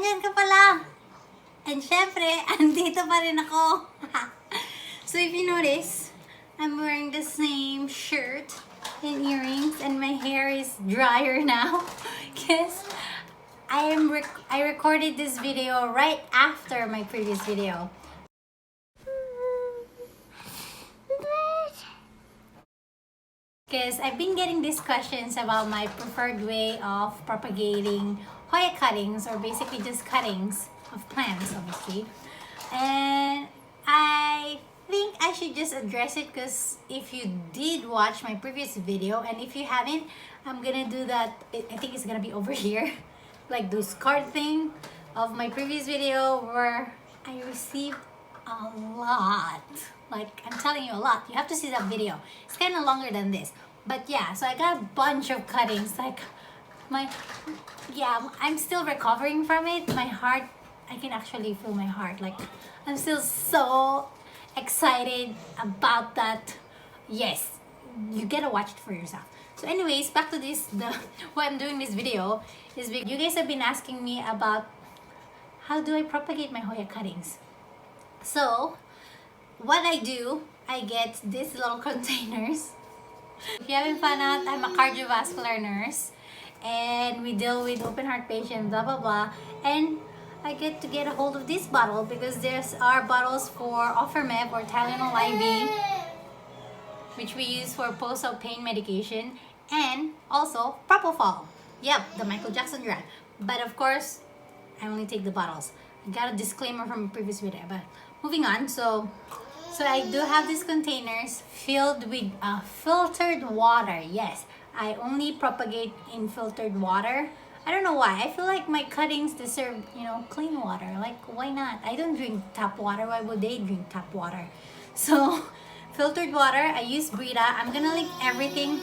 Andyan ka pala! And syempre, andito pa rin ako. So if you notice, I'm wearing the same shirt and earrings and my hair is drier now. Because I recorded this video right after my previous video. Because I've been getting these questions about my preferred way of propagating HOYA cuttings, or basically just cuttings of plants, obviously. And I think I should just address it, because if you did watch my previous video, and if you haven't, I'm gonna do that. I think it's gonna be over here, like those card thing of my previous video where I received a lot. Like, I'm telling you, a lot. You have to see that video. It's kind of longer than this. But yeah, so I got a bunch of cuttings. Like, I'm still recovering from it. My heart, I can actually feel my heart. Like, I'm still so excited about that. Yes, you gotta watch it for yourself. So anyways, back to this, why I'm doing this video is because you guys have been asking me about how do I propagate my HOYA cuttings. So what I do, I get these little containers. If you haven't found out, I'm a cardiovascular nurse and we deal with open heart patients, blah blah blah, and I get to get a hold of this bottle because there's our bottles for Offermep or Tylenol IV, which we use for post-op pain medication, and also Propofol. Yep, the Michael Jackson drug. But of course, I only take the bottles. I got a disclaimer from a previous video, but moving on. So I do have these containers filled with filtered water. Yes, I only propagate in filtered water. I don't know why. I feel like my cuttings deserve, clean water. Like, why not? I don't drink tap water. Why would they drink tap water? So, filtered water. I use Brita. I'm gonna link everything.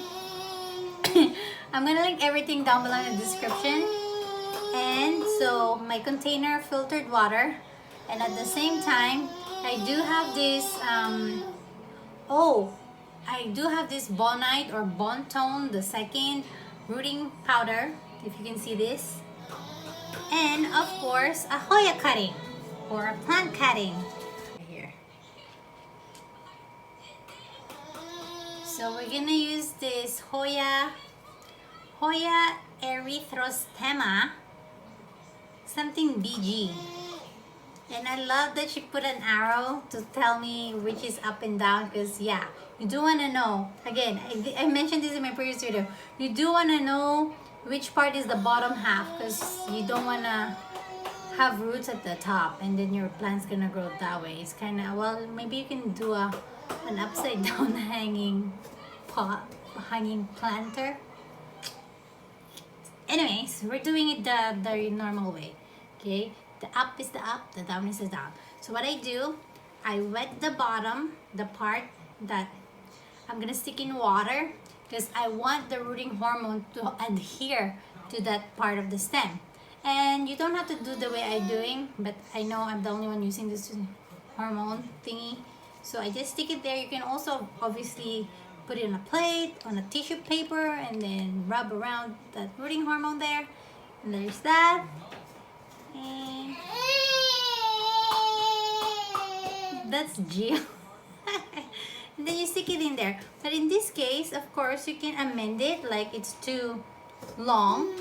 I'm gonna link everything down below in the description. And so, my container filtered water. And at the same time, I do have this, I do have this Bonite or Bontone, the second rooting powder, if you can see this. And of course, a HOYA cutting or a plant cutting right here. So we're gonna use this HOYA erythrostema, something BG. And I love that she put an arrow to tell me which is up and down, because yeah, you do want to know. Again, I mentioned this in my previous video. You do want to know which part is the bottom half, because you don't want to have roots at the top and then your plant's gonna grow that way. It's kind of, well, maybe you can do an upside down hanging planter. Anyways, we're doing it the normal way. Okay, the up is the up, the down is the down. So what I do, I wet the bottom, the part that I'm gonna stick in water, because I want the rooting hormone to adhere to that part of the stem. And you don't have to do the way I'm doing, but I know I'm the only one using this hormone thingy. So I just stick it there. You can also obviously put it on a plate, on a tissue paper, and then rub around that rooting hormone there. And there's that. And that's Jill. And then you stick it in there. But in this case, of course, you can amend it, like it's too long.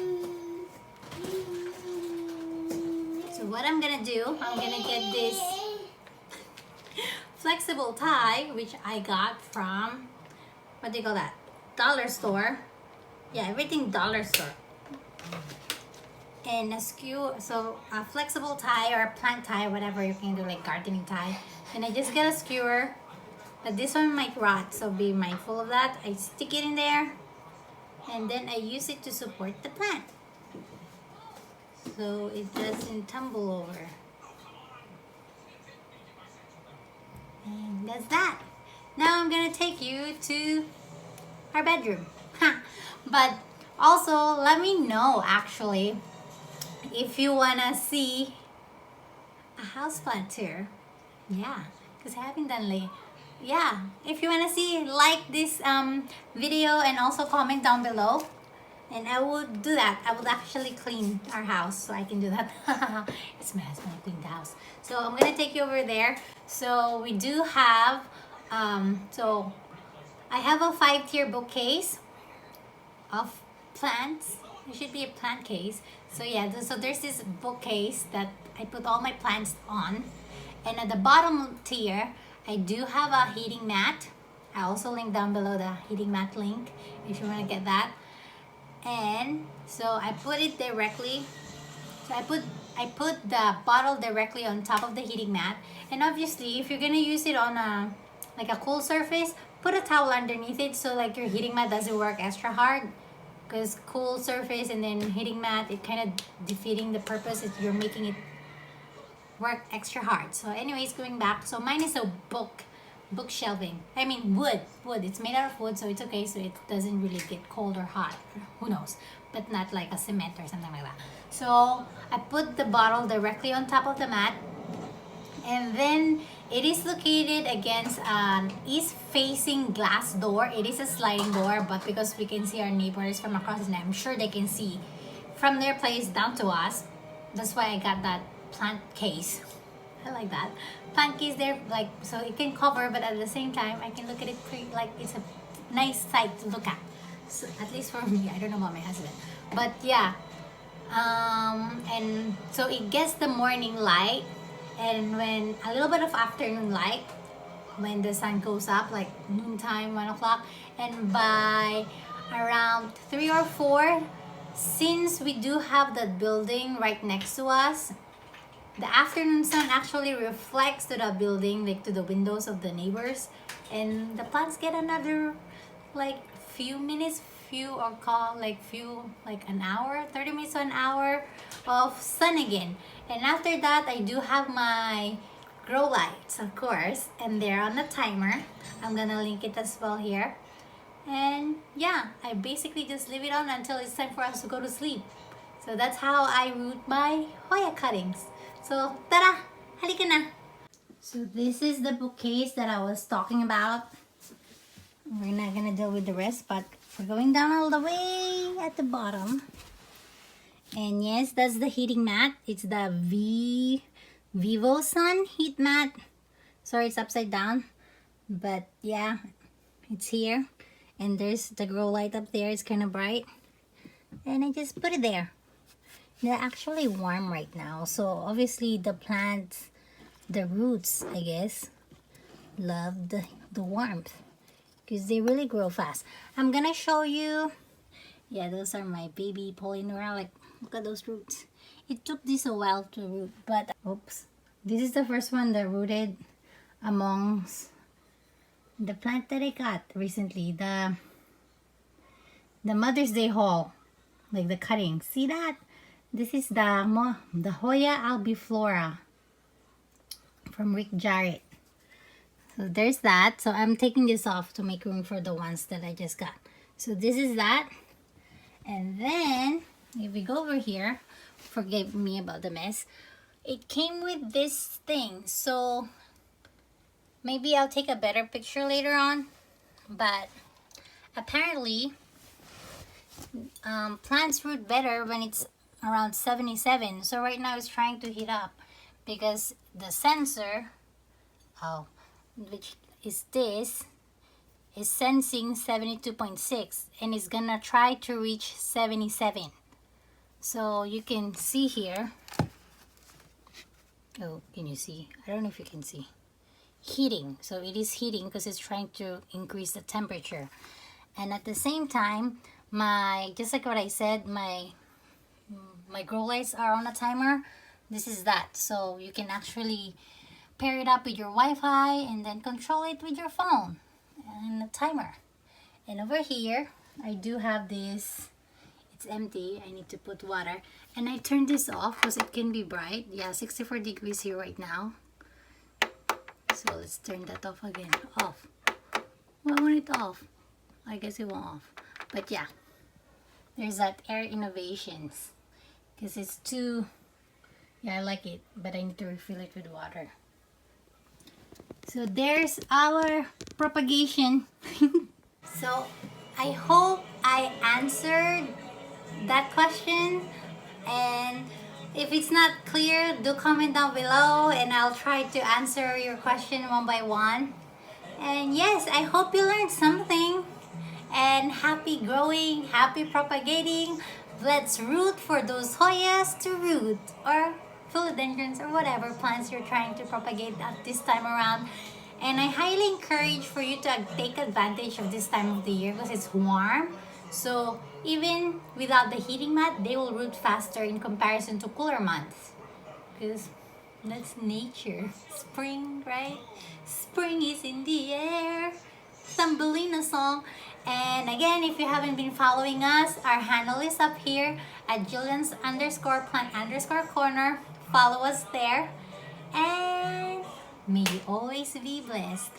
So what I'm gonna do, I'm gonna get this flexible tie, which I got from, what do you call that? Dollar store. Yeah, everything dollar store. And a flexible tie or a plant tie, whatever you can do, like gardening tie. And I just get a skewer, but this one might rot, so be mindful of that. I stick it in there, and then I use it to support the plant, so it doesn't tumble over. And that's that. Now I'm gonna take you to our bedroom. But also, let me know actually if you wanna see a houseplant tour. Yeah, because I haven't done lately. Yeah, if you wanna see, like this video and also comment down below. And I would do that. I would actually clean our house so I can do that. It's my husband who cleaned the house. So I'm gonna take you over there. So we do have, so I have a 5-tier bookcase of plants. There should be a plant case. So yeah, so there's this bookcase that I put all my plants on. And at the bottom tier, I do have a heating mat. I also link down below the heating mat link if you want to get that. And so I put it directly. So I put the bottle directly on top of the heating mat. And obviously, if you're gonna use it on a like a cool surface, put a towel underneath it so like your heating mat doesn't work extra hard. Because cool surface and then heating mat, it kind of defeating the purpose. You're making it work extra hard. So anyways, going back, so mine is a book shelving. I mean wood. It's made out of wood, so it's okay. So it doesn't really get cold or hot. Who knows? But not like a cement or something like that. So I put the bottle directly on top of the mat, and then it is located against an east-facing glass door. It is a sliding door, but because we can see our neighbors from across, and I'm sure they can see from their place down to us, that's why I got that plant case. I like that plant case there, like so it can cover, but at the same time I can look at it pretty, like it's a nice sight to look at. So, at least for me, I don't know about my husband, but yeah. And so it gets the morning light, and when a little bit of afternoon light when the sun goes up, like noontime, 1 o'clock, and by around 3 or 4, since we do have that building right next to us, the afternoon sun actually reflects to the building, like to the windows of the neighbors, and the plants get another like few minutes, like an hour, 30 minutes to an hour of sun again. And after that, I do have my grow lights, of course, and they're on a timer. I'm gonna link it as well here. And yeah, I basically just leave it on until it's time for us to go to sleep. So that's how I root my Hoya cuttings. So, tara! Halika na! So this is the bookcase that I was talking about. We're not gonna deal with the rest, but we're going down all the way at the bottom. And yes, that's the heating mat. It's the Vivo Sun heat mat. Sorry, it's upside down. But yeah, it's here. And there's the grow light up there. It's kind of bright. And I just put it there. They're actually warm right now, so obviously the plants, the roots, I guess, love the warmth because they really grow fast. I'm gonna show you. Yeah, those are my baby polyneura. Like, look at those roots. It took this a while to root, but oops, this is the first one that rooted amongst the plant that I got recently. The Mother's Day haul, like the cuttings. See that? This is the Hoya albiflora from Rick Jarrett. So there's that. So I'm taking this off to make room for the ones that I just got. So this is that. And then if we go over here, forgive me about the mess. It came with this thing. So maybe I'll take a better picture later on. But apparently plants root better when it's around 77. So right now it's trying to heat up because the sensor, which is this, is sensing 72.6 and it's gonna try to reach 77. So you can see here. Oh, can you see? I don't know if you can see. Heating. So it is heating because it's trying to increase the temperature. And at the same time, just like what I said, my grow lights are on a timer. This is that. So you can actually pair it up with your Wi-Fi and then control it with your phone and a timer. And over here, I do have this. It's empty. I need to put water. And I turned this off because it can be bright. Yeah, 64 degrees here right now. So let's turn that off again. Off. Why won't it off? I guess it won't off. But yeah, there's that Air Innovations. Because it's too, yeah, I like it, but I need to refill it with water. So there's our propagation. So I hope I answered that question. And if it's not clear, do comment down below and I'll try to answer your question one by one. And yes, I hope you learned something. And happy growing, happy propagating. Let's root for those Hoyas to root, or philodendrons, or whatever plants you're trying to propagate at this time around. And I highly encourage for you to take advantage of this time of the year because it's warm. So even without the heating mat, they will root faster in comparison to cooler months. Because that's nature. Spring, right? Spring is in the air. Thumbelina song. And again, if you haven't been following us, our handle is up here at Julian's_plant_corner. Follow us there. And may you always be blessed.